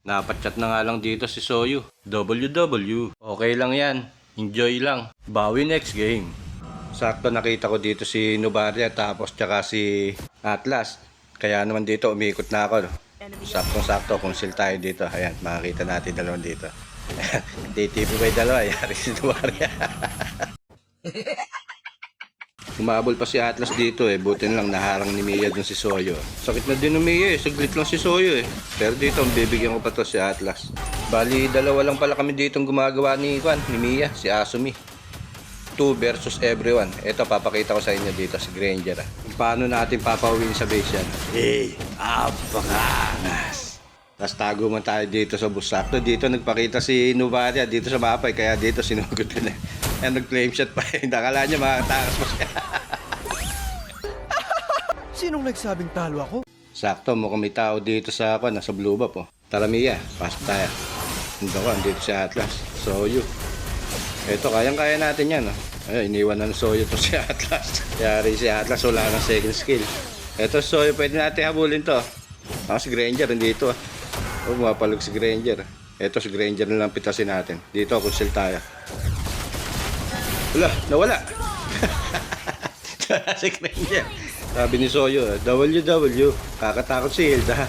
Napachat na nga lang dito si Soyu. WW. Okay lang yan. Enjoy lang. Bawi next game. Sakto nakita ko dito si Nubaria tapos tsaka si Atlas. Kaya naman dito umikot na ako. Saktong-sakto kung sil tayo dito. Ayan, makakita natin dalawan dito. DTP by dalawa. Yari si Nubaria. Umabol pa si Atlas dito eh. Buti na lang naharang ni Mia dun si Soyo. Sakit na din ng Mia eh. Saglit lang si Soyo eh. Pero dito, bibigyan ko pa to si Atlas. Bali, dalawa lang pala kami ditong gumagawa ni Mia, si Asumi. 2 versus everyone. Ito, papakita ko sa inyo dito si Granger. Paano natin papawin sa base yan? Hey, apakanas! Tapos tago man tayo dito sa bus. Sakto dito nagpakita si Nubaria dito sa mapay. Kaya dito sinugod ko na. Ayan, nag-flame shot pa. Nakala niya makatakas mo siya. Sinong nagsabing talo ako? Sakto, mukhang may tao dito sa nasa blue buff po. Tara Mia, pasok tayo. Dito si Atlas. Soyu. Ito, kayang-kaya natin yan. Oh. Ay, iniwan na ng Soyu to si Atlas. Yari si Atlas, wala ng second skill. Ito Soyu, pwede natin habulin to. Si Granger, nandito. Mapalog si Granger. Ito si Granger na lang pitasin natin. Dito, kunsil tayo. Wala, nawala. Si Granger. Sabi ni Soyo, WW, kakatakot si Hilda.